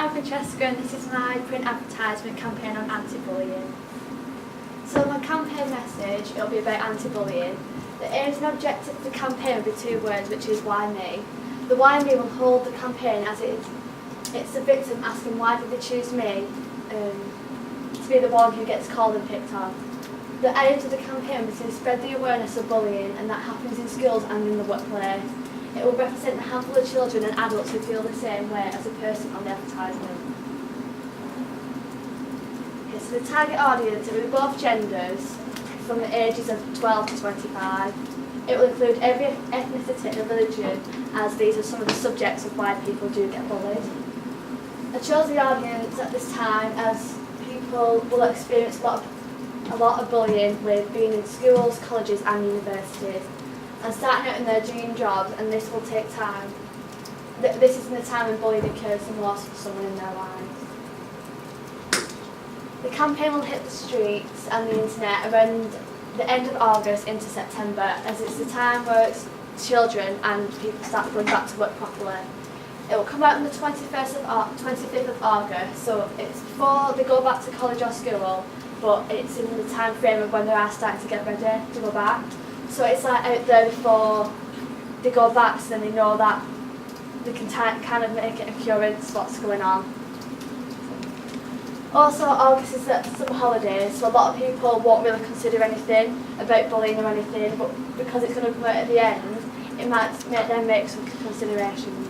I'm Francesca and this is my print advertisement campaign on anti-bullying. So my campaign message, it'll be about anti-bullying. The aim and objective of the campaign will be two words, which is why me. The why me will hold the campaign as it's the victim asking why did they choose me to be the one who gets called and picked on. The aim of the campaign is to spread the awareness of bullying, and that happens in schools and in the workplace. It will represent a handful of children and adults who feel the same way as the person on the advertisement. Okay, so the target audience will be both genders from the ages of 12 to 25. It will include every ethnicity and religion, as these are some of the subjects of why people do get bullied. I chose the audience at this time as people will experience a lot of bullying with being in schools, colleges and universities, and starting out in their dream jobs, and this will take time. This is in the time when bullying occurs the most for someone in their lives. The campaign will hit the streets and the internet around the end of August into September, as it's the time where children and people start going back to work properly. It will come out on the 25th of August, so it's before they go back to college or school, but it's in the time frame of when they are starting to get ready to go back. So it's like out there before they go back, so then they know that they can kind of make an occurrence of what's going on. Also, August is the summer holidays, so a lot of people won't really consider anything about bullying or anything, but because it's going to come out at the end, it might make them make some considerations.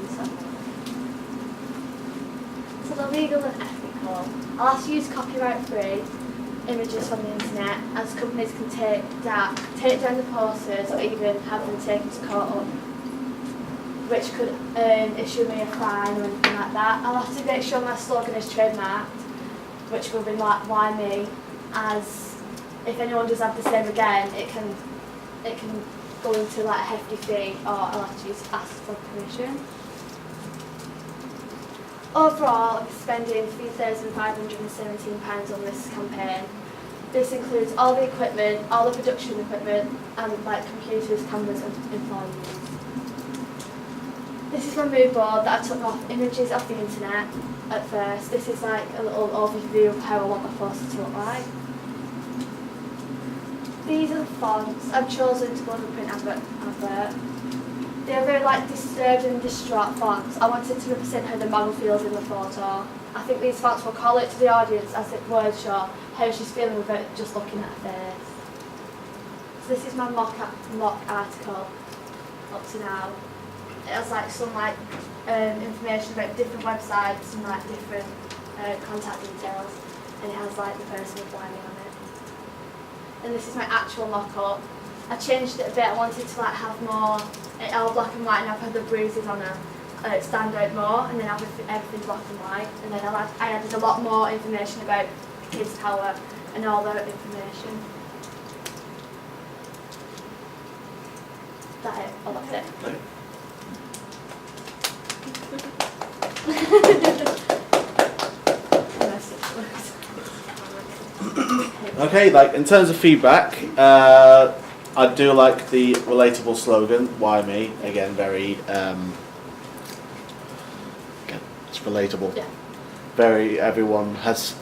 So the legal and ethical. I'll ask you to use copyright-free images from the internet, as companies can take down the posters or even have them taken to court, which could issue me a fine or anything like that. I'll have to make sure my slogan is trademarked, which will be like why me, as if anyone does have the same again, it can go into like a hefty fee, or I'll have to ask for permission. Overall, I'll be spending £3,517 on this campaign. This includes all the equipment, all the production equipment, and like computers, cameras and employees. This is my mood board that I took off images off the internet at first. This is like a little overview of how I want my poster to look like. These are the fonts I've chosen to go on the print advert. They are very like disturbed and distraught fonts. I wanted to represent how the model feels in the photo. I think these fonts will call it to the audience as it words show how she's feeling without just looking at her face. So this is my mock article up to now. It has like some information about different websites and like different contact details, and it has like the person applying on it. And this is my actual mock-up. I changed it a bit. I wanted to like have more all black and white, and I've had the bruises on her stand out more, and then everything black and white. And then I added a lot more information about kids' power and all that information. That's it. Okay, like in terms of feedback, I do like the relatable slogan, why me? Again, very, again, it's relatable. Yeah. Very, everyone has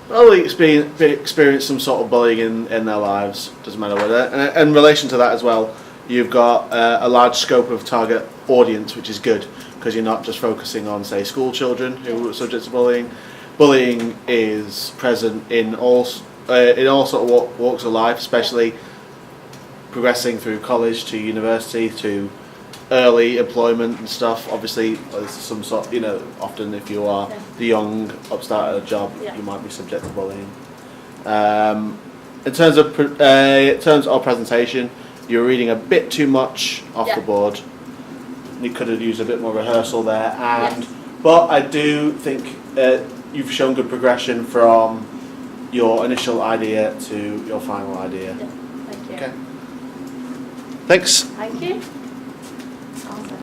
probably experienced some sort of bullying in their lives, doesn't matter whether. And in relation to that as well, you've got a large scope of target audience, which is good, because you're not just focusing on, say, school children who are subject to bullying. Bullying is present in all sort of walks of life, especially progressing through college to university to early employment and stuff. Obviously, there's some sort, often if you are the young upstart at a job, you might be subject to bullying. In terms of presentation, you're reading a bit too much off the board. You could have used a bit more rehearsal there, but I do think you've shown good progression from your initial idea to your final idea. Yeah, thank you. Okay. Thanks. Thank you.